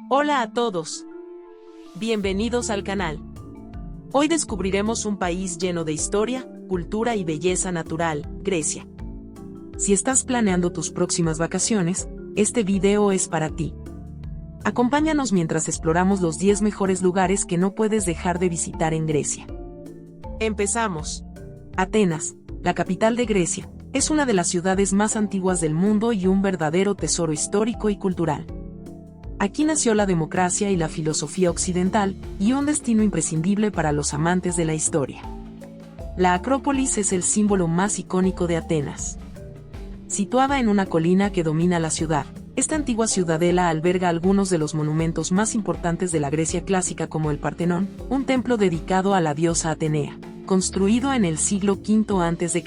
Hola a todos. Bienvenidos al canal. Hoy descubriremos un país lleno de historia, cultura y belleza natural, Grecia. Si estás planeando tus próximas vacaciones, este video es para ti. Acompáñanos mientras exploramos los 10 mejores lugares que no puedes dejar de visitar en Grecia. Empezamos. Atenas, la capital de Grecia, es una de las ciudades más antiguas del mundo y un verdadero tesoro histórico y cultural. Aquí nació la democracia y la filosofía occidental, y un destino imprescindible para los amantes de la historia. La Acrópolis es el símbolo más icónico de Atenas. Situada en una colina que domina la ciudad, esta antigua ciudadela alberga algunos de los monumentos más importantes de la Grecia clásica, como el Partenón, un templo dedicado a la diosa Atenea, construido en el siglo V a.C.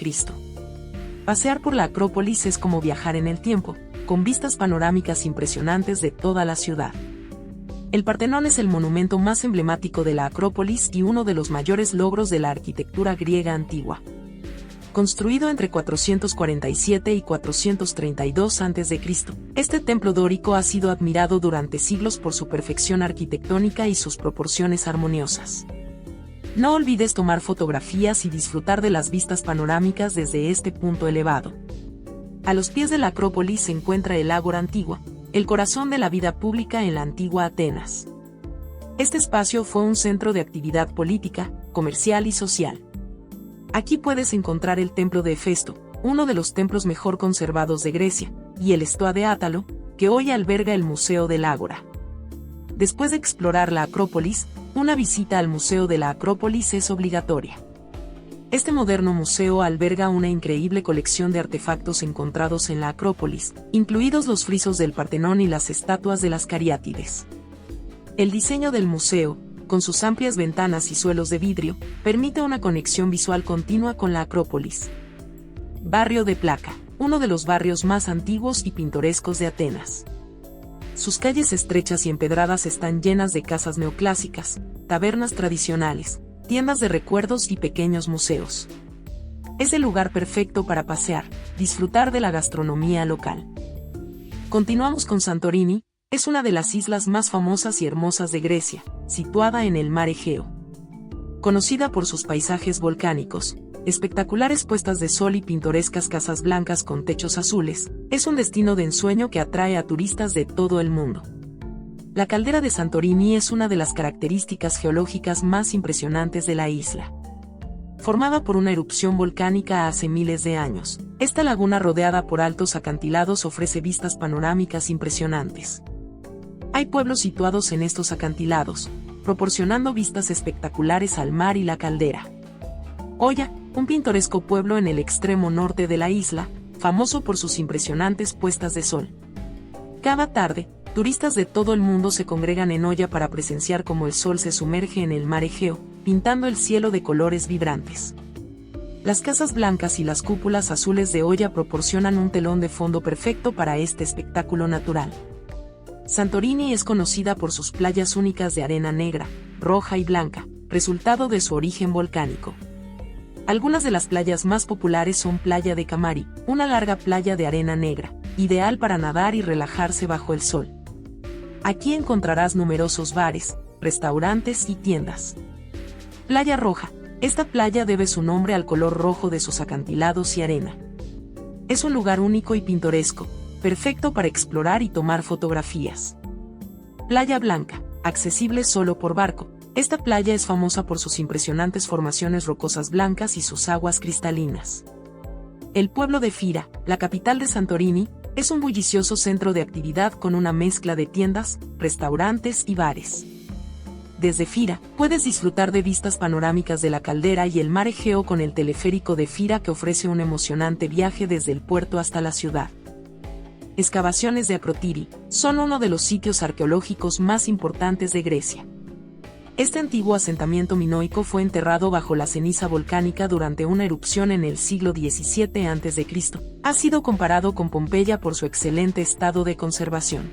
Pasear por la Acrópolis es como viajar en el tiempo, con vistas panorámicas impresionantes de toda la ciudad. El Partenón es el monumento más emblemático de la Acrópolis y uno de los mayores logros de la arquitectura griega antigua. Construido entre 447 y 432 a.C., este templo dórico ha sido admirado durante siglos por su perfección arquitectónica y sus proporciones armoniosas. No olvides tomar fotografías y disfrutar de las vistas panorámicas desde este punto elevado. A los pies de la Acrópolis se encuentra el Ágora Antigua, el corazón de la vida pública en la antigua Atenas. Este espacio fue un centro de actividad política, comercial y social. Aquí puedes encontrar el templo de Hefesto, uno de los templos mejor conservados de Grecia, y el Stoa de Átalo, que hoy alberga el Museo del Ágora. Después de explorar la Acrópolis, una visita al Museo de la Acrópolis es obligatoria. Este moderno museo alberga una increíble colección de artefactos encontrados en la Acrópolis, incluidos los frisos del Partenón y las estatuas de las Cariátides. El diseño del museo, con sus amplias ventanas y suelos de vidrio, permite una conexión visual continua con la Acrópolis. Barrio de Plaka, uno de los barrios más antiguos y pintorescos de Atenas. Sus calles estrechas y empedradas están llenas de casas neoclásicas, tabernas tradicionales, tiendas de recuerdos y pequeños museos. Es el lugar perfecto para pasear, disfrutar de la gastronomía local. Continuamos con Santorini, es una de las islas más famosas y hermosas de Grecia, situada en el mar Egeo. Conocida por sus paisajes volcánicos, espectaculares puestas de sol y pintorescas casas blancas con techos azules, es un destino de ensueño que atrae a turistas de todo el mundo. La caldera de Santorini es una de las características geológicas más impresionantes de la isla. Formada por una erupción volcánica hace miles de años, esta laguna rodeada por altos acantilados ofrece vistas panorámicas impresionantes. Hay pueblos situados en estos acantilados, proporcionando vistas espectaculares al mar y la caldera. Oya, un pintoresco pueblo en el extremo norte de la isla, famoso por sus impresionantes puestas de sol. Cada tarde, turistas de todo el mundo se congregan en Oya para presenciar cómo el sol se sumerge en el mar Egeo, pintando el cielo de colores vibrantes. Las casas blancas y las cúpulas azules de Oya proporcionan un telón de fondo perfecto para este espectáculo natural. Santorini es conocida por sus playas únicas de arena negra, roja y blanca, resultado de su origen volcánico. Algunas de las playas más populares son Playa de Kamari, una larga playa de arena negra, ideal para nadar y relajarse bajo el sol. Aquí encontrarás numerosos bares, restaurantes y tiendas. Playa Roja, esta playa debe su nombre al color rojo de sus acantilados y arena. Es un lugar único y pintoresco, perfecto para explorar y tomar fotografías. Playa Blanca, accesible solo por barco. Esta playa es famosa por sus impresionantes formaciones rocosas blancas y sus aguas cristalinas. El pueblo de Fira, la capital de Santorini, es un bullicioso centro de actividad con una mezcla de tiendas, restaurantes y bares. Desde Fira, puedes disfrutar de vistas panorámicas de la caldera y el mar Egeo con el teleférico de Fira, que ofrece un emocionante viaje desde el puerto hasta la ciudad. Excavaciones de Akrotiri son uno de los sitios arqueológicos más importantes de Grecia. Este antiguo asentamiento minoico fue enterrado bajo la ceniza volcánica durante una erupción en el siglo XVII a.C. Ha sido comparado con Pompeya por su excelente estado de conservación.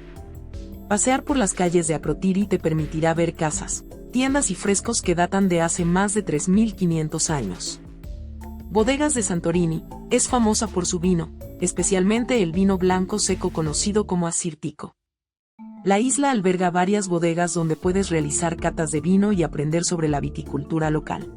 Pasear por las calles de Akrotiri te permitirá ver casas, tiendas y frescos que datan de hace más de 3.500 años. Bodegas de Santorini, es famosa por su vino, especialmente el vino blanco seco conocido como Assyrtiko. La isla alberga varias bodegas donde puedes realizar catas de vino y aprender sobre la viticultura local.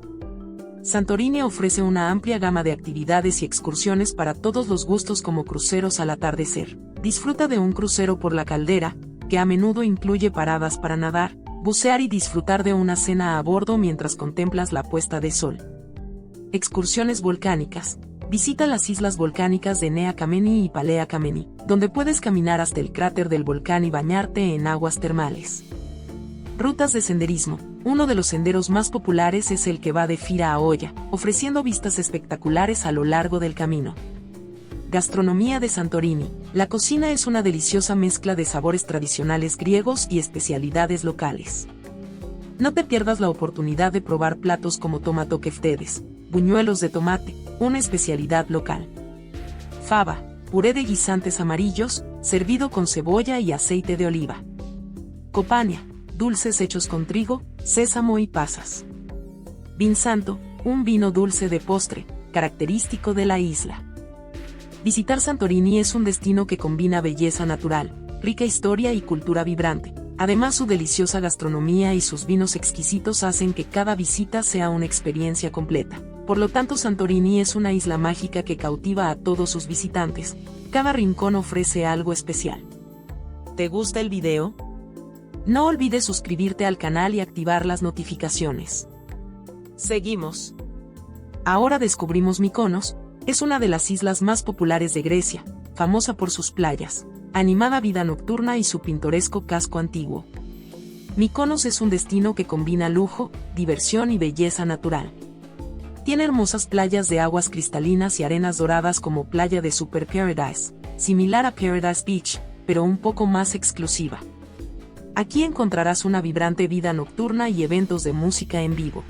Santorini ofrece una amplia gama de actividades y excursiones para todos los gustos, como cruceros al atardecer. Disfruta de un crucero por la caldera, que a menudo incluye paradas para nadar, bucear y disfrutar de una cena a bordo mientras contemplas la puesta de sol. Excursiones volcánicas. Visita las islas volcánicas de Nea Kameni y Palea Kameni, donde puedes caminar hasta el cráter del volcán y bañarte en aguas termales. Rutas de senderismo. Uno de los senderos más populares es el que va de Fira a Oya, ofreciendo vistas espectaculares a lo largo del camino. Gastronomía de Santorini. La cocina es una deliciosa mezcla de sabores tradicionales griegos y especialidades locales. No te pierdas la oportunidad de probar platos como tomato keftedes, buñuelos de tomate, una especialidad local. Fava, puré de guisantes amarillos, servido con cebolla y aceite de oliva. Copania, dulces hechos con trigo, sésamo y pasas. Vin Santo, un vino dulce de postre, característico de la isla. Visitar Santorini es un destino que combina belleza natural, rica historia y cultura vibrante. Además, su deliciosa gastronomía y sus vinos exquisitos hacen que cada visita sea una experiencia completa. Por lo tanto, Santorini es una isla mágica que cautiva a todos sus visitantes. Cada rincón ofrece algo especial. ¿Te gusta el video? No olvides suscribirte al canal y activar las notificaciones. Seguimos. Ahora descubrimos Mykonos. Es una de las islas más populares de Grecia, famosa por sus playas, animada vida nocturna y su pintoresco casco antiguo. Mykonos es un destino que combina lujo, diversión y belleza natural. Tiene hermosas playas de aguas cristalinas y arenas doradas como Playa de Super Paradise, similar a Paradise Beach, pero un poco más exclusiva. Aquí encontrarás una vibrante vida nocturna y eventos de música en vivo.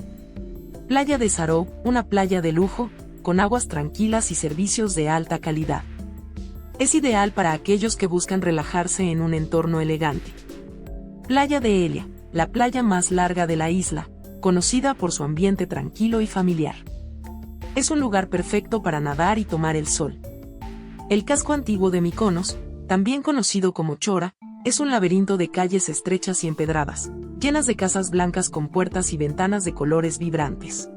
Playa de Saro, una playa de lujo, con aguas tranquilas y servicios de alta calidad. Es ideal para aquellos que buscan relajarse en un entorno elegante. Playa de Elia, la playa más larga de la isla, conocida por su ambiente tranquilo y familiar. Es un lugar perfecto para nadar y tomar el sol. El casco antiguo de Mykonos, también conocido como Chora, es un laberinto de calles estrechas y empedradas, llenas de casas blancas con puertas y ventanas de colores vibrantes.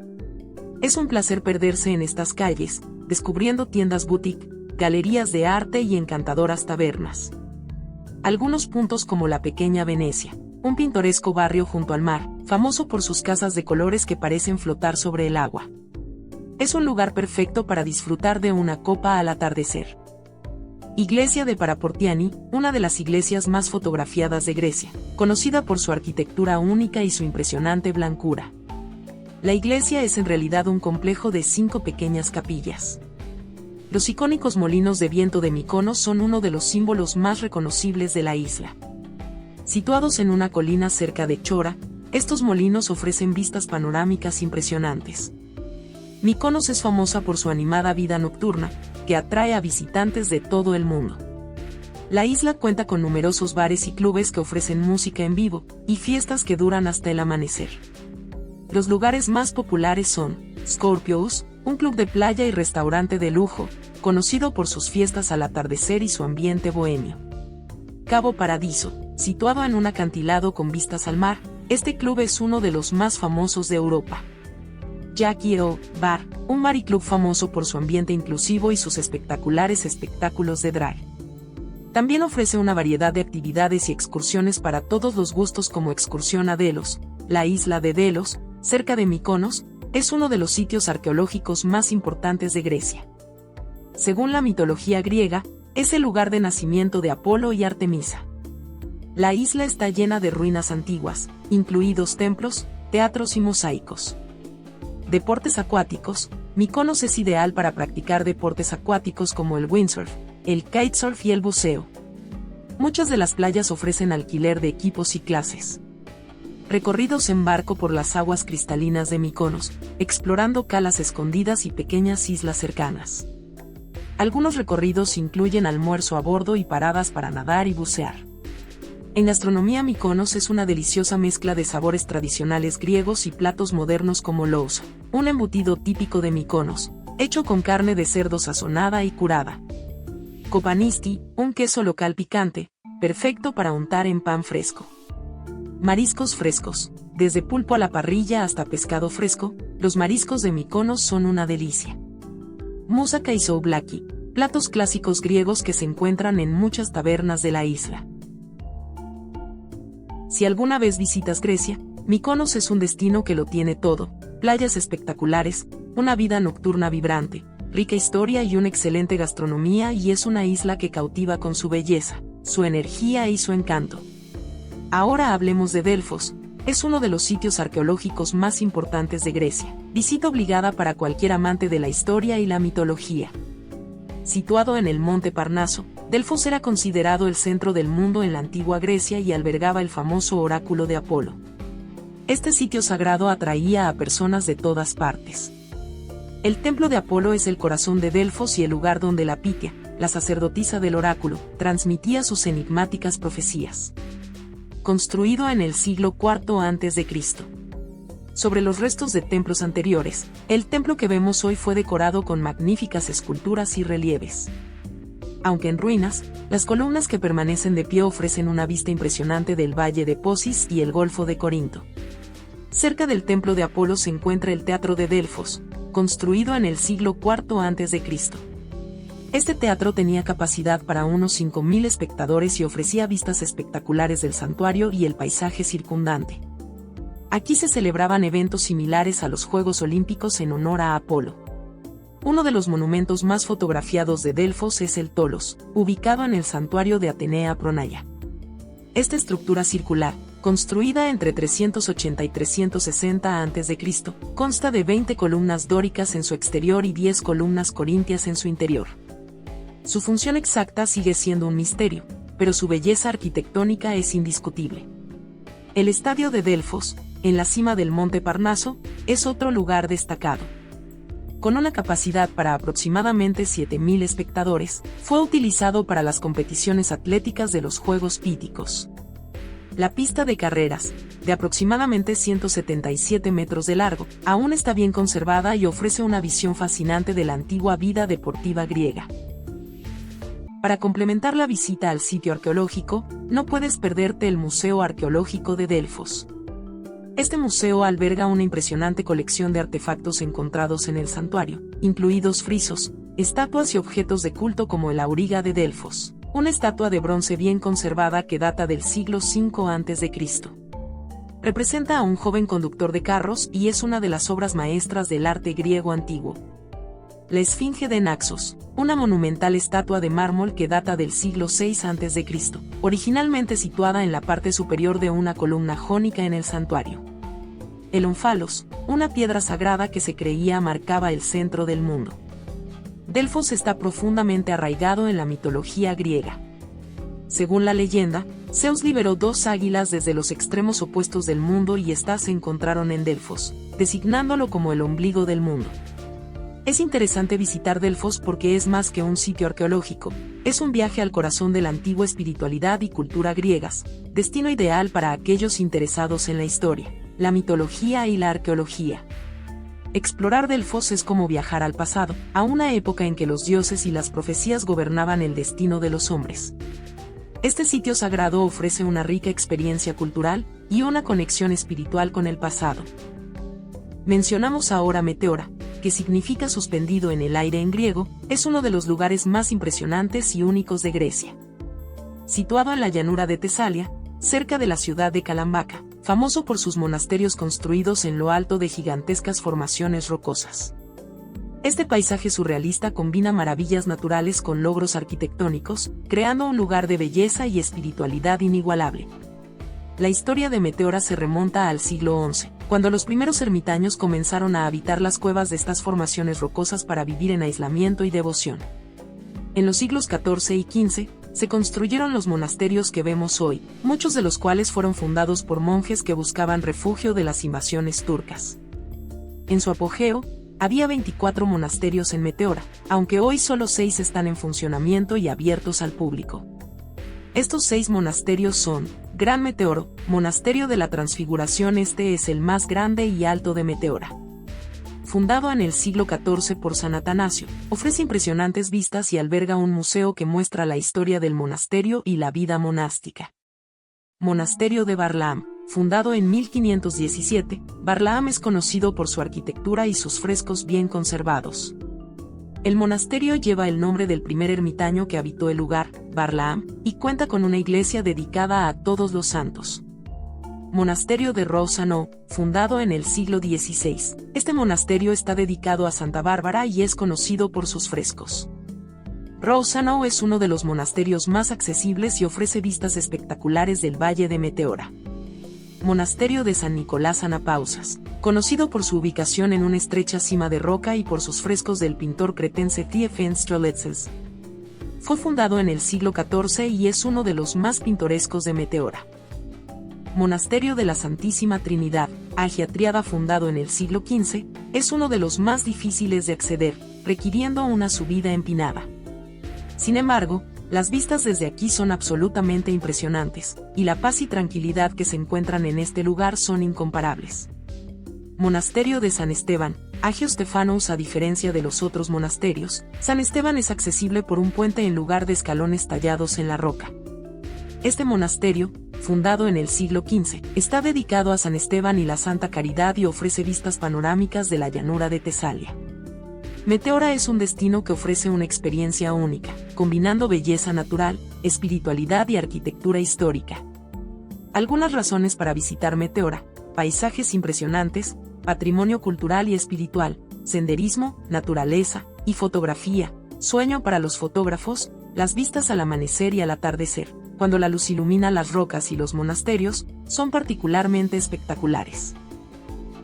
Es un placer perderse en estas calles, descubriendo tiendas boutique, galerías de arte y encantadoras tabernas. Algunos puntos como la pequeña Venecia, un pintoresco barrio junto al mar, famoso por sus casas de colores que parecen flotar sobre el agua. Es un lugar perfecto para disfrutar de una copa al atardecer. Iglesia de Paraportiani, una de las iglesias más fotografiadas de Grecia, conocida por su arquitectura única y su impresionante blancura. La iglesia es en realidad un complejo de 5 pequeñas capillas. Los icónicos molinos de viento de Mykonos son uno de los símbolos más reconocibles de la isla. Situados en una colina cerca de Chora, estos molinos ofrecen vistas panorámicas impresionantes. Mykonos es famosa por su animada vida nocturna, que atrae a visitantes de todo el mundo. La isla cuenta con numerosos bares y clubes que ofrecen música en vivo, y fiestas que duran hasta el amanecer. Los lugares más populares son Scorpios, un club de playa y restaurante de lujo, conocido por sus fiestas al atardecer y su ambiente bohemio. Cabo Paradiso, situado en un acantilado con vistas al mar, este club es uno de los más famosos de Europa. Jackie O Bar, un bar y club famoso por su ambiente inclusivo y sus espectaculares espectáculos de drag. También ofrece una variedad de actividades y excursiones para todos los gustos, como excursión a Delos. La isla de Delos, cerca de Mykonos, es uno de los sitios arqueológicos más importantes de Grecia. Según la mitología griega, es el lugar de nacimiento de Apolo y Artemisa. La isla está llena de ruinas antiguas, incluidos templos, teatros y mosaicos. Deportes acuáticos. Mykonos es ideal para practicar deportes acuáticos como el windsurf, el kitesurf y el buceo. Muchas de las playas ofrecen alquiler de equipos y clases. Recorridos en barco por las aguas cristalinas de Mykonos, explorando calas escondidas y pequeñas islas cercanas. Algunos recorridos incluyen almuerzo a bordo y paradas para nadar y bucear. En gastronomía, Mykonos es una deliciosa mezcla de sabores tradicionales griegos y platos modernos como louza, un embutido típico de Mykonos, hecho con carne de cerdo sazonada y curada. Kopanisti, un queso local picante, perfecto para untar en pan fresco. Mariscos frescos. Desde pulpo a la parrilla hasta pescado fresco, los mariscos de Mykonos son una delicia. Moussaka y souvlaki, platos clásicos griegos que se encuentran en muchas tabernas de la isla. Si alguna vez visitas Grecia, Mykonos es un destino que lo tiene todo: playas espectaculares, una vida nocturna vibrante, rica historia y una excelente gastronomía, y es una isla que cautiva con su belleza, su energía y su encanto. Ahora hablemos de Delfos. Es uno de los sitios arqueológicos más importantes de Grecia, visita obligada para cualquier amante de la historia y la mitología. Situado en el monte Parnaso, Delfos era considerado el centro del mundo en la antigua Grecia y albergaba el famoso oráculo de Apolo. Este sitio sagrado atraía a personas de todas partes. El templo de Apolo es el corazón de Delfos y el lugar donde la Pitia, la sacerdotisa del oráculo, transmitía sus enigmáticas profecías. Construido en el siglo IV a.C. Sobre los restos de templos anteriores, el templo que vemos hoy fue decorado con magníficas esculturas y relieves. Aunque en ruinas, las columnas que permanecen de pie ofrecen una vista impresionante del valle de Posis y el Golfo de Corinto. Cerca del templo de Apolo se encuentra el Teatro de Delfos, construido en el siglo IV a.C. Este teatro tenía capacidad para unos 5.000 espectadores y ofrecía vistas espectaculares del santuario y el paisaje circundante. Aquí se celebraban eventos similares a los Juegos Olímpicos en honor a Apolo. Uno de los monumentos más fotografiados de Delfos es el Tolos, ubicado en el santuario de Atenea Pronaya. Esta estructura circular, construida entre 380 y 360 a.C., consta de 20 columnas dóricas en su exterior y 10 columnas corintias en su interior. Su función exacta sigue siendo un misterio, pero su belleza arquitectónica es indiscutible. El estadio de Delfos, en la cima del monte Parnaso, es otro lugar destacado. Con una capacidad para aproximadamente 7.000 espectadores, fue utilizado para las competiciones atléticas de los Juegos Píticos. La pista de carreras, de aproximadamente 177 metros de largo, aún está bien conservada y ofrece una visión fascinante de la antigua vida deportiva griega. Para complementar la visita al sitio arqueológico, no puedes perderte el Museo Arqueológico de Delfos. Este museo alberga una impresionante colección de artefactos encontrados en el santuario, incluidos frisos, estatuas y objetos de culto como el auriga de Delfos, una estatua de bronce bien conservada que data del siglo V a.C. Representa a un joven conductor de carros y es una de las obras maestras del arte griego antiguo. La Esfinge de Naxos, una monumental estatua de mármol que data del siglo VI a.C., originalmente situada en la parte superior de una columna jónica en el santuario. El ónfalos, una piedra sagrada que se creía marcaba el centro del mundo. Delfos está profundamente arraigado en la mitología griega. Según la leyenda, Zeus liberó dos águilas desde los extremos opuestos del mundo y éstas se encontraron en Delfos, designándolo como el ombligo del mundo. Es interesante visitar Delfos porque es más que un sitio arqueológico, es un viaje al corazón de la antigua espiritualidad y cultura griegas, destino ideal para aquellos interesados en la historia, la mitología y la arqueología. Explorar Delfos es como viajar al pasado, a una época en que los dioses y las profecías gobernaban el destino de los hombres. Este sitio sagrado ofrece una rica experiencia cultural y una conexión espiritual con el pasado. Mencionamos ahora Meteora, que significa suspendido en el aire en griego, es uno de los lugares más impresionantes y únicos de Grecia. Situado en la llanura de Tesalia, cerca de la ciudad de Calambaca, famoso por sus monasterios construidos en lo alto de gigantescas formaciones rocosas. Este paisaje surrealista combina maravillas naturales con logros arquitectónicos, creando un lugar de belleza y espiritualidad inigualable. La historia de Meteora se remonta al siglo XI, cuando los primeros ermitaños comenzaron a habitar las cuevas de estas formaciones rocosas para vivir en aislamiento y devoción. En los siglos XIV y XV, se construyeron los monasterios que vemos hoy, muchos de los cuales fueron fundados por monjes que buscaban refugio de las invasiones turcas. En su apogeo, había 24 monasterios en Meteora, aunque hoy solo 6 están en funcionamiento y abiertos al público. Estos 6 monasterios son: Gran Meteoro, Monasterio de la Transfiguración. Este es el más grande y alto de Meteora. fundado en el siglo XIV por San Atanasio, ofrece impresionantes vistas y alberga un museo que muestra la historia del monasterio y la vida monástica. Monasterio de Barlaam. Fundado en 1517, Barlaam es conocido por su arquitectura y sus frescos bien conservados. El monasterio lleva el nombre del primer ermitaño que habitó el lugar, Barlaam, y cuenta con una iglesia dedicada a todos los santos. Monasterio de Roussanau, fundado en el siglo XVI. Este monasterio está dedicado a Santa Bárbara y es conocido por sus frescos. Roussanau es uno de los monasterios más accesibles y ofrece vistas espectaculares del Valle de Meteora. Monasterio de San Nicolás Anapausas, conocido por su ubicación en una estrecha cima de roca y por sus frescos del pintor cretense Théophane Streletsky. Fue fundado en el siglo XIV y es uno de los más pintorescos de Meteora. Monasterio de la Santísima Trinidad, Agia Triada, fundado en el siglo XV, es uno de los más difíciles de acceder, requiriendo una subida empinada. Sin embargo, las vistas desde aquí son absolutamente impresionantes, y la paz y tranquilidad que se encuentran en este lugar son incomparables. Monasterio de San Esteban, Agio Stephanos. A diferencia de los otros monasterios, San Esteban es accesible por un puente en lugar de escalones tallados en la roca. Este monasterio, fundado en el siglo XV, está dedicado a San Esteban y la Santa Caridad y ofrece vistas panorámicas de la llanura de Tesalia. Meteora es un destino que ofrece una experiencia única, combinando belleza natural, espiritualidad y arquitectura histórica. Algunas razones para visitar Meteora: paisajes impresionantes, patrimonio cultural y espiritual, senderismo, naturaleza y fotografía, sueño para los fotógrafos, las vistas al amanecer y al atardecer, cuando la luz ilumina las rocas y los monasterios, son particularmente espectaculares.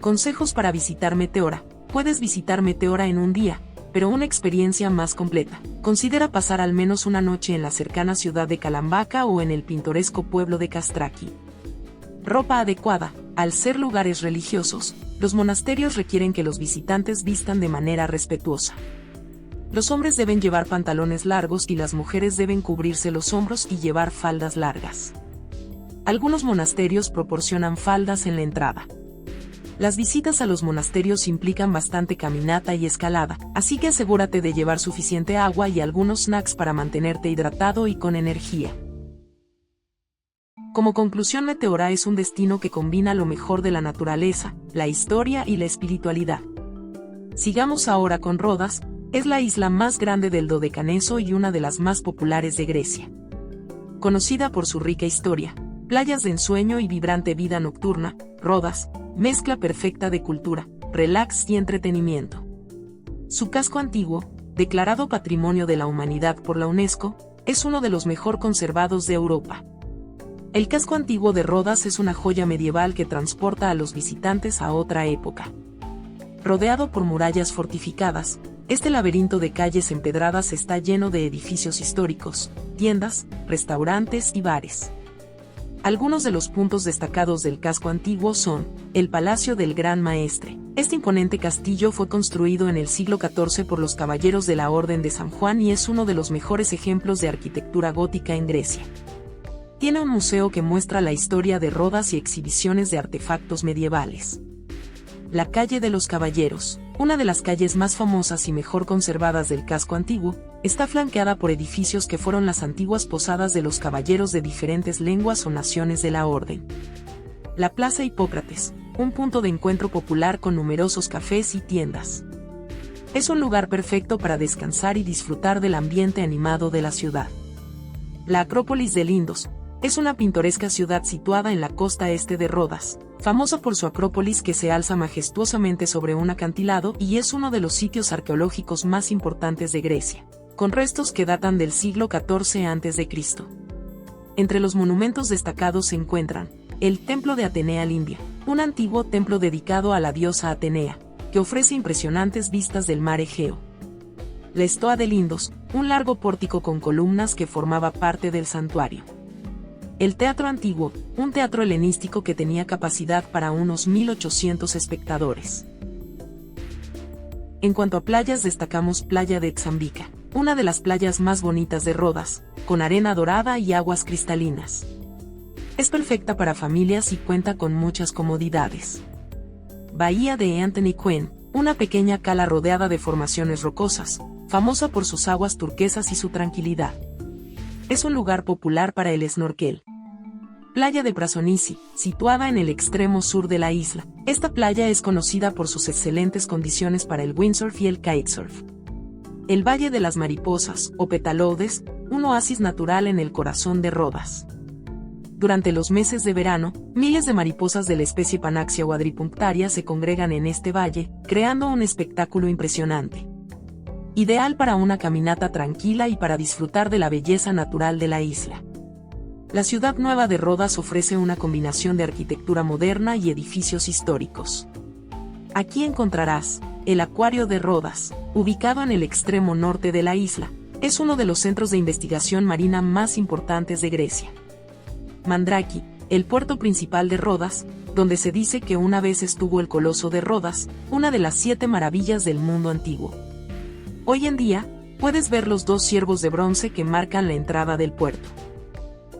Consejos para visitar Meteora. Puedes visitar Meteora en un día, pero una experiencia más completa. Considera pasar al menos una noche en la cercana ciudad de Calambaca o en el pintoresco pueblo de Castraqui. Ropa adecuada. Al ser lugares religiosos, los monasterios requieren que los visitantes vistan de manera respetuosa. Los hombres deben llevar pantalones largos y las mujeres deben cubrirse los hombros y llevar faldas largas. Algunos monasterios proporcionan faldas en la entrada. Las visitas a los monasterios implican bastante caminata y escalada, así que asegúrate de llevar suficiente agua y algunos snacks para mantenerte hidratado y con energía. Como conclusión, Meteora es un destino que combina lo mejor de la naturaleza, la historia y la espiritualidad. Sigamos ahora con Rodas. Es la isla más grande del Dodecaneso y una de las más populares de Grecia. Conocida por su rica historia, playas de ensueño y vibrante vida nocturna, Rodas, mezcla perfecta de cultura, relax y entretenimiento. Su casco antiguo, declarado Patrimonio de la Humanidad por la UNESCO, es uno de los mejor conservados de Europa. El casco antiguo de Rodas es una joya medieval que transporta a los visitantes a otra época. Rodeado por murallas fortificadas, este laberinto de calles empedradas está lleno de edificios históricos, tiendas, restaurantes y bares. Algunos de los puntos destacados del casco antiguo son: el Palacio del Gran Maestre. Este imponente castillo fue construido en el siglo XIV por los caballeros de la Orden de San Juan y es uno de los mejores ejemplos de arquitectura gótica en Grecia. Tiene un museo que muestra la historia de Rodas y exhibiciones de artefactos medievales. La Calle de los Caballeros, una de las calles más famosas y mejor conservadas del casco antiguo, está flanqueada por edificios que fueron las antiguas posadas de los caballeros de diferentes lenguas o naciones de la orden. La Plaza Hipócrates, un punto de encuentro popular con numerosos cafés y tiendas. Es un lugar perfecto para descansar y disfrutar del ambiente animado de la ciudad. La Acrópolis de Lindos, es una pintoresca ciudad situada en la costa este de Rodas, famosa por su acrópolis que se alza majestuosamente sobre un acantilado y es uno de los sitios arqueológicos más importantes de Grecia, con restos que datan del siglo XIV a.C. Entre los monumentos destacados se encuentran el Templo de Atenea Limbia, un antiguo templo dedicado a la diosa Atenea, que ofrece impresionantes vistas del mar Egeo. La Stoa de Lindos, un largo pórtico con columnas que formaba parte del santuario. El Teatro Antiguo, un teatro helenístico que tenía capacidad para unos 1.800 espectadores. En cuanto a playas, destacamos Playa de Xambica, una de las playas más bonitas de Rodas, con arena dorada y aguas cristalinas. Es perfecta para familias y cuenta con muchas comodidades. Bahía de Anthony Quinn, una pequeña cala rodeada de formaciones rocosas, famosa por sus aguas turquesas y su tranquilidad. Es un lugar popular para el snorkel. Playa de Prasonisi, situada en el extremo sur de la isla. Esta playa es conocida por sus excelentes condiciones para el windsurf y el kitesurf. El Valle de las Mariposas, o Petalodes, un oasis natural en el corazón de Rodas. Durante los meses de verano, miles de mariposas de la especie Panaxia quadripunctaria se congregan en este valle, creando un espectáculo impresionante. Ideal para una caminata tranquila y para disfrutar de la belleza natural de la isla. La ciudad nueva de Rodas ofrece una combinación de arquitectura moderna y edificios históricos. Aquí encontrarás el Acuario de Rodas, ubicado en el extremo norte de la isla. Es uno de los centros de investigación marina más importantes de Grecia. Mandraki, el puerto principal de Rodas, donde se dice que una vez estuvo el Coloso de Rodas, una de las 7 maravillas del mundo antiguo. Hoy en día, puedes ver los 2 ciervos de bronce que marcan la entrada del puerto.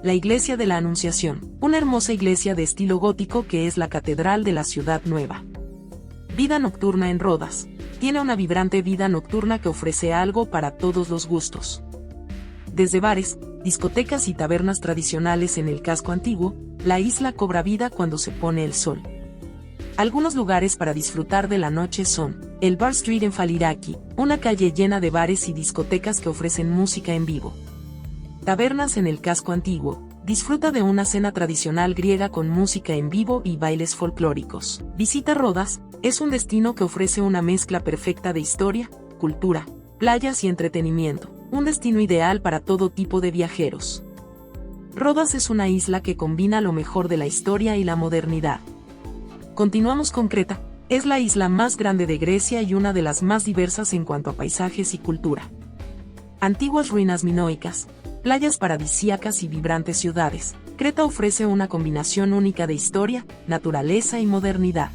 La Iglesia de la Anunciación, una hermosa iglesia de estilo gótico que es la catedral de la ciudad nueva. Vida nocturna en Rodas. Tiene una vibrante vida nocturna que ofrece algo para todos los gustos. Desde bares, discotecas y tabernas tradicionales en el casco antiguo, la isla cobra vida cuando se pone el sol. Algunos lugares para disfrutar de la noche son el Bar Street en Faliraki, una calle llena de bares y discotecas que ofrecen música en vivo. Tabernas en el casco antiguo. Disfruta de una cena tradicional griega con música en vivo y bailes folclóricos. Visita Rodas, es un destino que ofrece una mezcla perfecta de historia, cultura, playas y entretenimiento. Un destino ideal para todo tipo de viajeros. Rodas es una isla que combina lo mejor de la historia y la modernidad. Continuamos con Creta. Es la isla más grande de Grecia y una de las más diversas en cuanto a paisajes y cultura. Antiguas ruinas minoicas, playas paradisíacas y vibrantes ciudades. Creta ofrece una combinación única de historia, naturaleza y modernidad.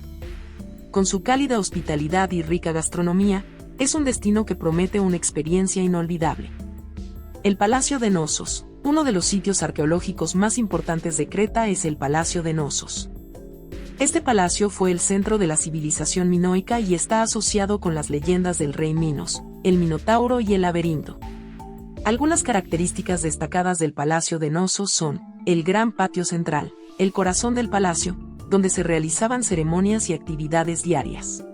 Con su cálida hospitalidad y rica gastronomía, es un destino que promete una experiencia inolvidable. El Palacio de Knossos. Uno de los sitios arqueológicos más importantes de Creta es el Palacio de Knossos. Este palacio fue el centro de la civilización minoica y está asociado con las leyendas del rey Minos, el Minotauro y el laberinto. Algunas características destacadas del Palacio de Knossos son el gran patio central, el corazón del palacio, donde se realizaban ceremonias y actividades diarias.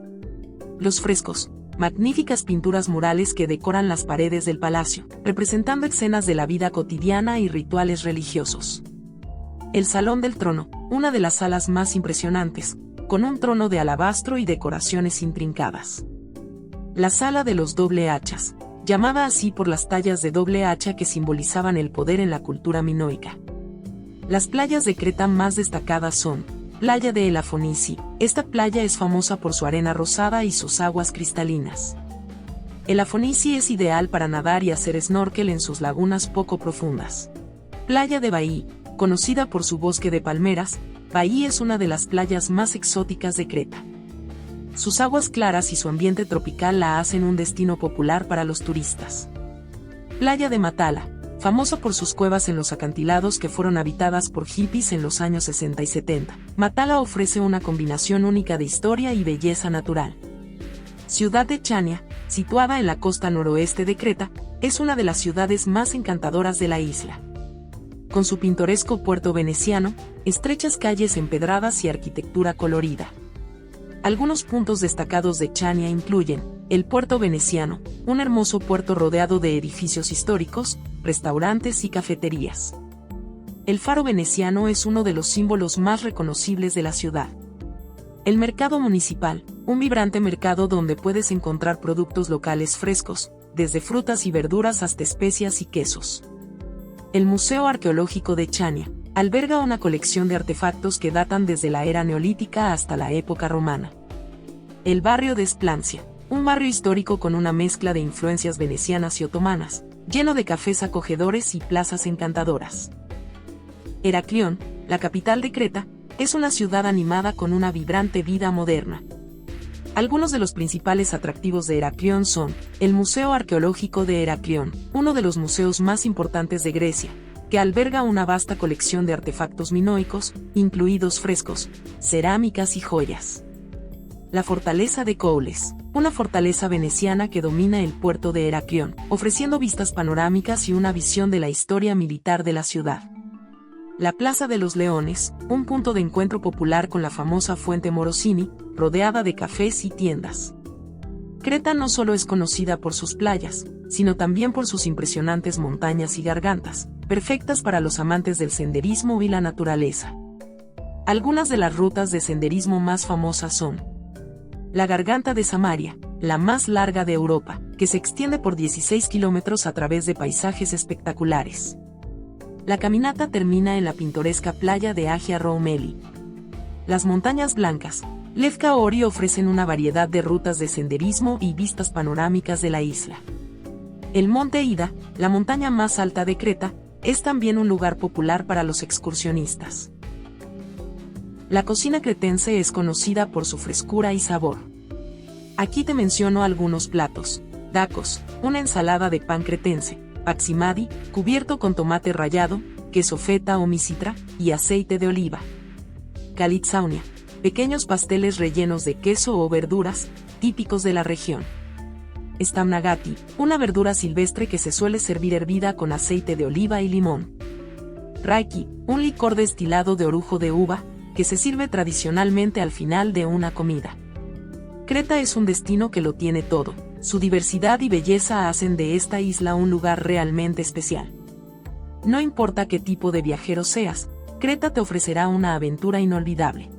Los frescos, magníficas pinturas murales que decoran las paredes del palacio, representando escenas de la vida cotidiana y rituales religiosos. El Salón del Trono, una de las salas más impresionantes, con un trono de alabastro y decoraciones intrincadas. La Sala de los Doble Hachas, llamada así por las tallas de doble hacha que simbolizaban el poder en la cultura minoica. Las playas de Creta más destacadas son Playa de Elafonisi. Esta playa es famosa por su arena rosada y sus aguas cristalinas. Elafonisi es ideal para nadar y hacer snorkel en sus lagunas poco profundas. Playa de Baí, conocida por su bosque de palmeras, Baí es una de las playas más exóticas de Creta. Sus aguas claras y su ambiente tropical la hacen un destino popular para los turistas. Playa de Matala, famosa por sus cuevas en los acantilados que fueron habitadas por hippies en los años 60 y 70. Matala ofrece una combinación única de historia y belleza natural. Ciudad de Chania, situada en la costa noroeste de Creta, es una de las ciudades más encantadoras de la isla. Con su pintoresco puerto veneciano, estrechas calles empedradas y arquitectura colorida. Algunos puntos destacados de Chania incluyen el puerto veneciano, un hermoso puerto rodeado de edificios históricos, restaurantes y cafeterías. El faro veneciano es uno de los símbolos más reconocibles de la ciudad. El mercado municipal, un vibrante mercado donde puedes encontrar productos locales frescos, desde frutas y verduras hasta especias y quesos. El Museo Arqueológico de Chania alberga una colección de artefactos que datan desde la era neolítica hasta la época romana. El barrio de Esplancia, un barrio histórico con una mezcla de influencias venecianas y otomanas, lleno de cafés acogedores y plazas encantadoras. Heraclión, la capital de Creta, es una ciudad animada con una vibrante vida moderna. Algunos de los principales atractivos de Heraclión son el Museo Arqueológico de Heraclión, uno de los museos más importantes de Grecia, que alberga una vasta colección de artefactos minoicos, incluidos frescos, cerámicas y joyas. La fortaleza de Coules, una fortaleza veneciana que domina el puerto de Heraclión, ofreciendo vistas panorámicas y una visión de la historia militar de la ciudad. La Plaza de los Leones, un punto de encuentro popular con la famosa Fuente Morosini, rodeada de cafés y tiendas. Creta no solo es conocida por sus playas, sino también por sus impresionantes montañas y gargantas, perfectas para los amantes del senderismo y la naturaleza. Algunas de las rutas de senderismo más famosas son: la Garganta de Samaria, la más larga de Europa, que se extiende por 16 kilómetros a través de paisajes espectaculares. La caminata termina en la pintoresca playa de Agia Roumeli. Las Montañas Blancas, Lefka Ori, ofrecen una variedad de rutas de senderismo y vistas panorámicas de la isla. El Monte Ida, la montaña más alta de Creta, es también un lugar popular para los excursionistas. La cocina cretense es conocida por su frescura y sabor. Aquí te menciono algunos platos: dakos, una ensalada de pan cretense; paximadi, cubierto con tomate rallado, queso feta o misitra, y aceite de oliva; kalitsaunia, pequeños pasteles rellenos de queso o verduras, típicos de la región; stamnagati, una verdura silvestre que se suele servir hervida con aceite de oliva y limón; raiki, un licor destilado de orujo de uva, que se sirve tradicionalmente al final de una comida. Creta es un destino que lo tiene todo. Su diversidad y belleza hacen de esta isla un lugar realmente especial. No importa qué tipo de viajero seas, Creta te ofrecerá una aventura inolvidable.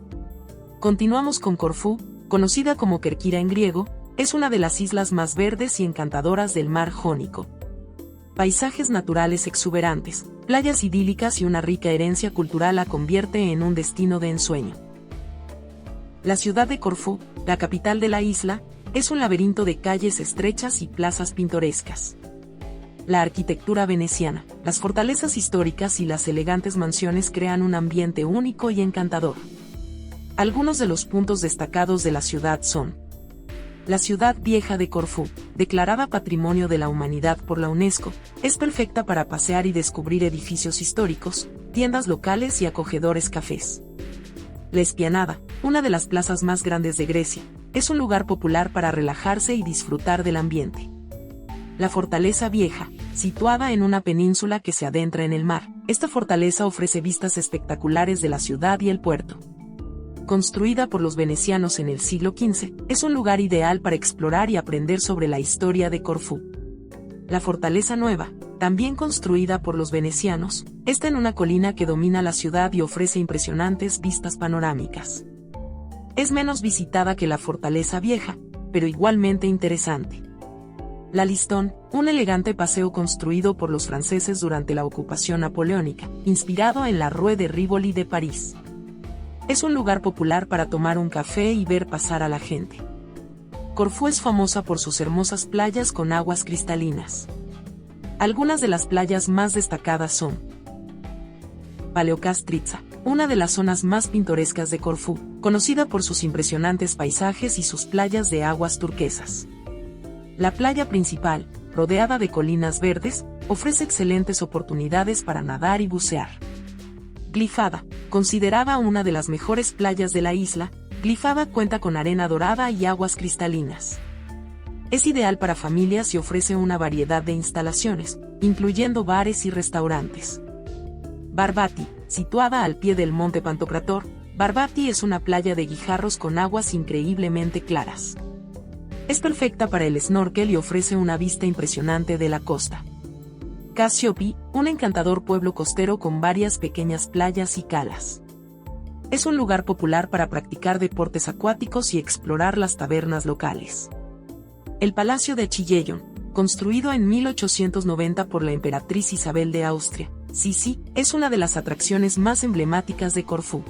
Continuamos con Corfú, conocida como Kerkira en griego, es una de las islas más verdes y encantadoras del mar Jónico. Paisajes naturales exuberantes, playas idílicas y una rica herencia cultural la convierte en un destino de ensueño. La ciudad de Corfú, la capital de la isla, es un laberinto de calles estrechas y plazas pintorescas. La arquitectura veneciana, las fortalezas históricas y las elegantes mansiones crean un ambiente único y encantador. Algunos de los puntos destacados de la ciudad son: la ciudad vieja de Corfú, declarada Patrimonio de la Humanidad por la UNESCO, es perfecta para pasear y descubrir edificios históricos, tiendas locales y acogedores cafés. La Espianada, una de las plazas más grandes de Grecia, es un lugar popular para relajarse y disfrutar del ambiente. La Fortaleza Vieja, situada en una península que se adentra en el mar, esta fortaleza ofrece vistas espectaculares de la ciudad y el puerto. Construida por los venecianos en el siglo XV, es un lugar ideal para explorar y aprender sobre la historia de Corfú. La Fortaleza Nueva, también construida por los venecianos, está en una colina que domina la ciudad y ofrece impresionantes vistas panorámicas. Es menos visitada que la Fortaleza Vieja, pero igualmente interesante. La Listón, un elegante paseo construido por los franceses durante la ocupación napoleónica, inspirado en la Rue de Rivoli de París. Es un lugar popular para tomar un café y ver pasar a la gente. Corfú es famosa por sus hermosas playas con aguas cristalinas. Algunas de las playas más destacadas son: Paleokastritsa, una de las zonas más pintorescas de Corfú, conocida por sus impresionantes paisajes y sus playas de aguas turquesas. La playa principal, rodeada de colinas verdes, ofrece excelentes oportunidades para nadar y bucear. Glifada, considerada una de las mejores playas de la isla, Glifada cuenta con arena dorada y aguas cristalinas. Es ideal para familias y ofrece una variedad de instalaciones, incluyendo bares y restaurantes. Barbati, situada al pie del monte Pantocrator, Barbati es una playa de guijarros con aguas increíblemente claras. Es perfecta para el snorkel y ofrece una vista impresionante de la costa. Casiopi, un encantador pueblo costero con varias pequeñas playas y calas. Es un lugar popular para practicar deportes acuáticos y explorar las tabernas locales. El Palacio de Chillellon, construido en 1890 por la emperatriz Isabel de Austria, Sisi, es una de las atracciones más emblemáticas de Corfú.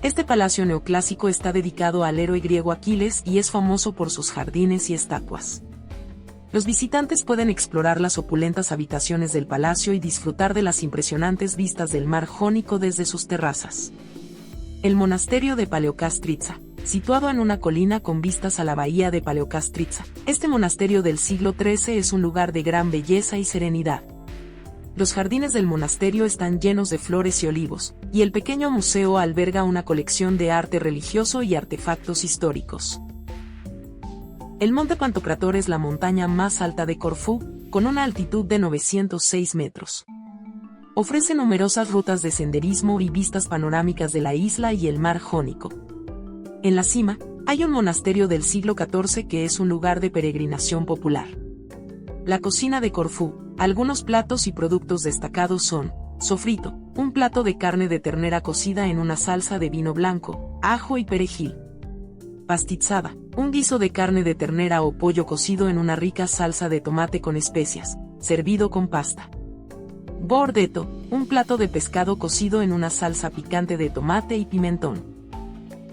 Este palacio neoclásico está dedicado al héroe griego Aquiles y es famoso por sus jardines y estatuas. Los visitantes pueden explorar las opulentas habitaciones del palacio y disfrutar de las impresionantes vistas del mar Jónico desde sus terrazas. El monasterio de Paleokastritsa, situado en una colina con vistas a la bahía de Paleokastritsa, este monasterio del siglo XIII es un lugar de gran belleza y serenidad. Los jardines del monasterio están llenos de flores y olivos, y el pequeño museo alberga una colección de arte religioso y artefactos históricos. El Monte Pantocrator es la montaña más alta de Corfú, con una altitud de 906 metros. Ofrece numerosas rutas de senderismo y vistas panorámicas de la isla y el mar Jónico. En la cima, hay un monasterio del siglo XIV que es un lugar de peregrinación popular. La cocina de Corfú, algunos platos y productos destacados son: sofrito, un plato de carne de ternera cocida en una salsa de vino blanco, ajo y perejil. Pastizzada, un guiso de carne de ternera o pollo cocido en una rica salsa de tomate con especias, servido con pasta. Bordetto, un plato de pescado cocido en una salsa picante de tomate y pimentón.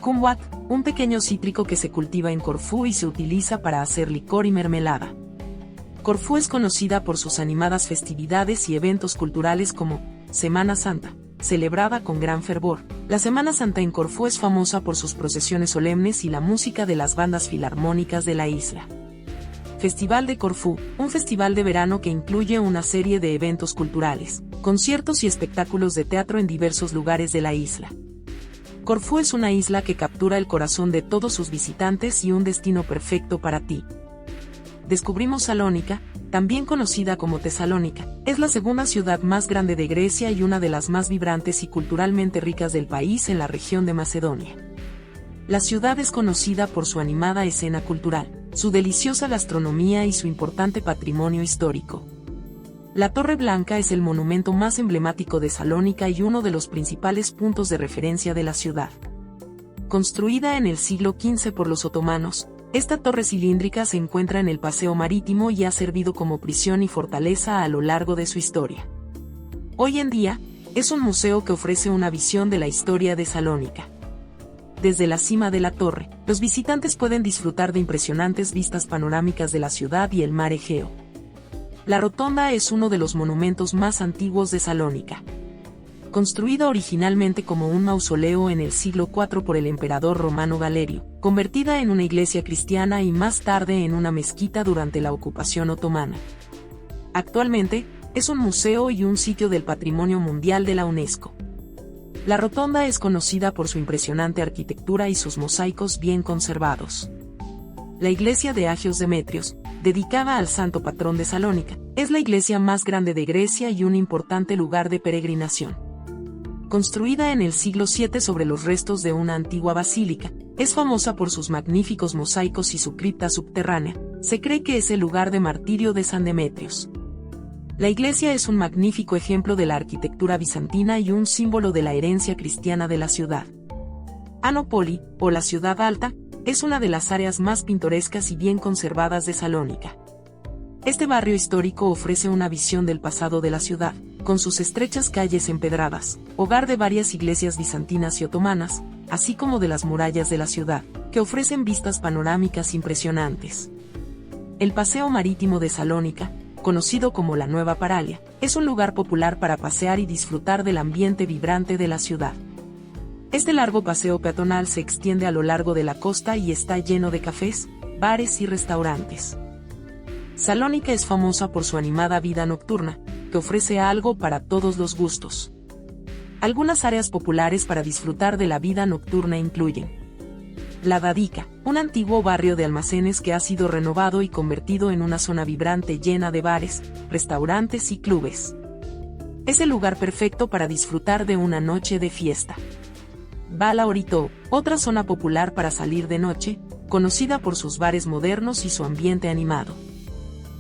Kumquat, un pequeño cítrico que se cultiva en Corfú y se utiliza para hacer licor y mermelada. Corfú es conocida por sus animadas festividades y eventos culturales como Semana Santa, celebrada con gran fervor. La Semana Santa en Corfú es famosa por sus procesiones solemnes y la música de las bandas filarmónicas de la isla. Festival de Corfú, un festival de verano que incluye una serie de eventos culturales, conciertos y espectáculos de teatro en diversos lugares de la isla. Corfú es una isla que captura el corazón de todos sus visitantes y un destino perfecto para ti. Descubrimos Salónica, también conocida como Tesalónica, es la segunda ciudad más grande de Grecia y una de las más vibrantes y culturalmente ricas del país en la región de Macedonia. La ciudad es conocida por su animada escena cultural, su deliciosa gastronomía y su importante patrimonio histórico. La Torre Blanca es el monumento más emblemático de Salónica y uno de los principales puntos de referencia de la ciudad. Construida en el siglo XV por los otomanos, esta torre cilíndrica se encuentra en el paseo marítimo y ha servido como prisión y fortaleza a lo largo de su historia. Hoy en día, es un museo que ofrece una visión de la historia de Salónica. Desde la cima de la torre, los visitantes pueden disfrutar de impresionantes vistas panorámicas de la ciudad y el mar Egeo. La rotonda es uno de los monumentos más antiguos de Salónica. Construida originalmente como un mausoleo en el siglo IV por el emperador romano Galerio, convertida en una iglesia cristiana y más tarde en una mezquita durante la ocupación otomana. Actualmente, es un museo y un sitio del Patrimonio Mundial de la UNESCO. La rotonda es conocida por su impresionante arquitectura y sus mosaicos bien conservados. La iglesia de Agios Demetrios, dedicada al santo patrón de Salónica, es la iglesia más grande de Grecia y un importante lugar de peregrinación. Construida en el siglo VII sobre los restos de una antigua basílica, es famosa por sus magníficos mosaicos y su cripta subterránea. Se cree que es el lugar de martirio de San Demetrios. La iglesia es un magnífico ejemplo de la arquitectura bizantina y un símbolo de la herencia cristiana de la ciudad. Anopoli, o la Ciudad Alta, es una de las áreas más pintorescas y bien conservadas de Salónica. Este barrio histórico ofrece una visión del pasado de la ciudad, con sus estrechas calles empedradas, hogar de varias iglesias bizantinas y otomanas, así como de las murallas de la ciudad, que ofrecen vistas panorámicas impresionantes. El Paseo Marítimo de Salónica, conocido como la Nueva Paralia, es un lugar popular para pasear y disfrutar del ambiente vibrante de la ciudad. Este largo paseo peatonal se extiende a lo largo de la costa y está lleno de cafés, bares y restaurantes. Salónica es famosa por su animada vida nocturna, que ofrece algo para todos los gustos. Algunas áreas populares para disfrutar de la vida nocturna incluyen La Dadica, un antiguo barrio de almacenes que ha sido renovado y convertido en una zona vibrante llena de bares, restaurantes y clubes. Es el lugar perfecto para disfrutar de una noche de fiesta. Vala Orito, otra zona popular para salir de noche, conocida por sus bares modernos y su ambiente animado.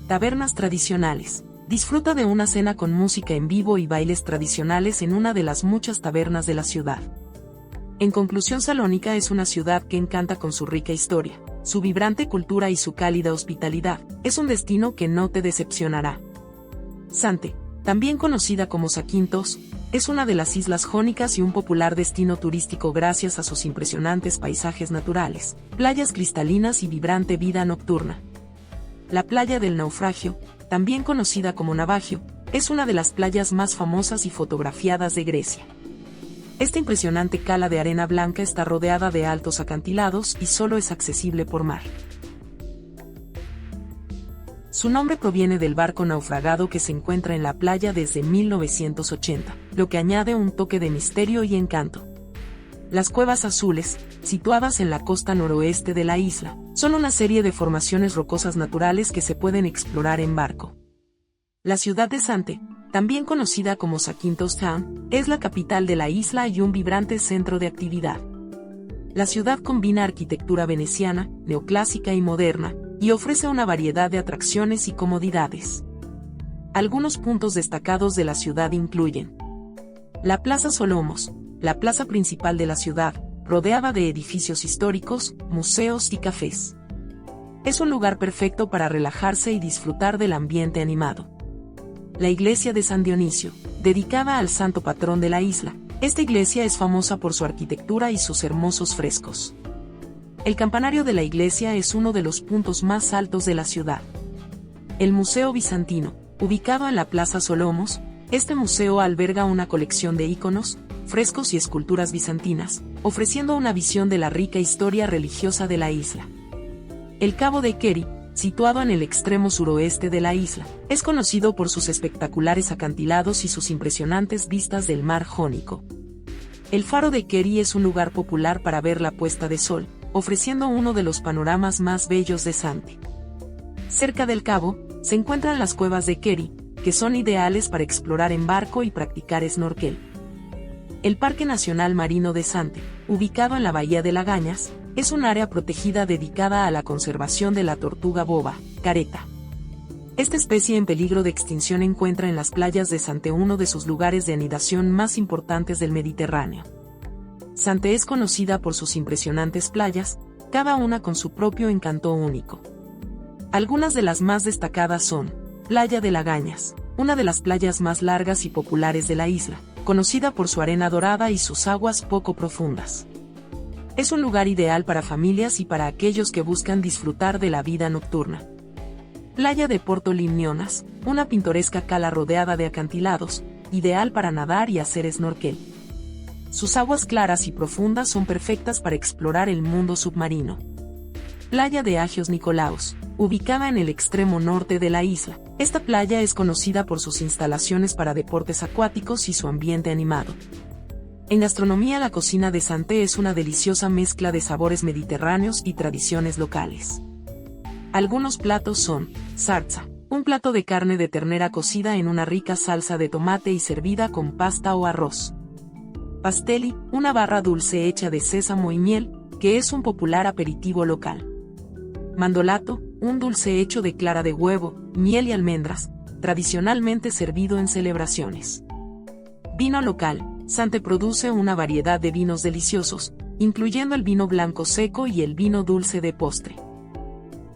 Tabernas tradicionales. Disfruta de una cena con música en vivo y bailes tradicionales en una de las muchas tabernas de la ciudad. En conclusión, Salónica es una ciudad que encanta con su rica historia, su vibrante cultura y su cálida hospitalidad. Es un destino que no te decepcionará. Zante, también conocida como Zakynthos, es una de las islas jónicas y un popular destino turístico gracias a sus impresionantes paisajes naturales, playas cristalinas y vibrante vida nocturna. La playa del Naufragio, también conocida como Navagio, es una de las playas más famosas y fotografiadas de Grecia. Esta impresionante cala de arena blanca está rodeada de altos acantilados y solo es accesible por mar. Su nombre proviene del barco naufragado que se encuentra en la playa desde 1980, lo que añade un toque de misterio y encanto. Las Cuevas Azules, situadas en la costa noroeste de la isla, son una serie de formaciones rocosas naturales que se pueden explorar en barco. La ciudad de Zante, también conocida como Zakynthos Town, es la capital de la isla y un vibrante centro de actividad. La ciudad combina arquitectura veneciana, neoclásica y moderna, y ofrece una variedad de atracciones y comodidades. Algunos puntos destacados de la ciudad incluyen la Plaza Solomos, la plaza principal de la ciudad, rodeada de edificios históricos, museos y cafés. Es un lugar perfecto para relajarse y disfrutar del ambiente animado. La iglesia de San Dionisio, dedicada al santo patrón de la isla. Esta iglesia es famosa por su arquitectura y sus hermosos frescos. El campanario de la iglesia es uno de los puntos más altos de la ciudad. El Museo Bizantino, ubicado en la Plaza Solomos, este museo alberga una colección de íconos, frescos y esculturas bizantinas, ofreciendo una visión de la rica historia religiosa de la isla. El Cabo de Keri, situado en el extremo suroeste de la isla, es conocido por sus espectaculares acantilados y sus impresionantes vistas del mar Jónico. El Faro de Keri es un lugar popular para ver la puesta de sol, ofreciendo uno de los panoramas más bellos de Zante. Cerca del cabo, se encuentran las cuevas de Keri, que son ideales para explorar en barco y practicar snorkel. El Parque Nacional Marino de Zante, ubicado en la bahía de Lagañas, es un área protegida dedicada a la conservación de la tortuga boba, careta. Esta especie en peligro de extinción encuentra en las playas de Zante uno de sus lugares de anidación más importantes del Mediterráneo. Zante es conocida por sus impresionantes playas, cada una con su propio encanto único. Algunas de las más destacadas son Playa de Lagañas, una de las playas más largas y populares de la isla, conocida por su arena dorada y sus aguas poco profundas. Es un lugar ideal para familias y para aquellos que buscan disfrutar de la vida nocturna. Playa de Porto Limnionas, una pintoresca cala rodeada de acantilados, ideal para nadar y hacer snorkel. Sus aguas claras y profundas son perfectas para explorar el mundo submarino. Playa de Agios Nicolaos, ubicada en el extremo norte de la isla. Esta playa es conocida por sus instalaciones para deportes acuáticos y su ambiente animado. En gastronomía, la cocina de Zante es una deliciosa mezcla de sabores mediterráneos y tradiciones locales. Algunos platos son sarza, un plato de carne de ternera cocida en una rica salsa de tomate y servida con pasta o arroz. Pastelli, una barra dulce hecha de sésamo y miel, que es un popular aperitivo local. Mandolato, un dulce hecho de clara de huevo, miel y almendras, tradicionalmente servido en celebraciones. Vino local. Zante produce una variedad de vinos deliciosos, incluyendo el vino blanco seco y el vino dulce de postre.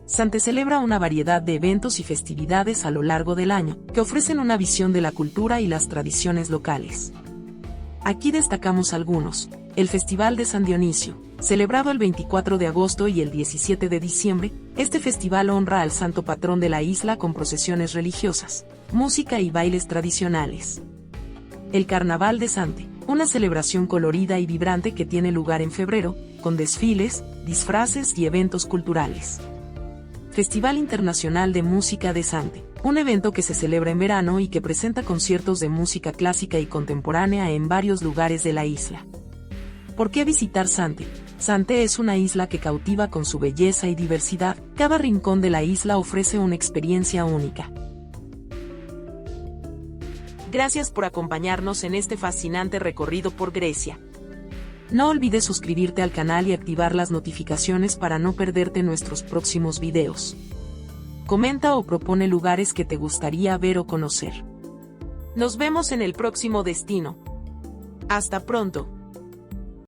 Zante celebra una variedad de eventos y festividades a lo largo del año, que ofrecen una visión de la cultura y las tradiciones locales. Aquí destacamos algunos: el Festival de San Dionisio, celebrado el 24 de agosto y el 17 de diciembre, este festival honra al santo patrón de la isla con procesiones religiosas, música y bailes tradicionales. El Carnaval de Zante, una celebración colorida y vibrante que tiene lugar en febrero, con desfiles, disfraces y eventos culturales. Festival Internacional de Música de Zante, un evento que se celebra en verano y que presenta conciertos de música clásica y contemporánea en varios lugares de la isla. ¿Por qué visitar Zante? Zante es una isla que cautiva con su belleza y diversidad. Cada rincón de la isla ofrece una experiencia única. Gracias por acompañarnos en este fascinante recorrido por Grecia. No olvides suscribirte al canal y activar las notificaciones para no perderte nuestros próximos videos. Comenta o propone lugares que te gustaría ver o conocer. Nos vemos en el próximo destino. Hasta pronto.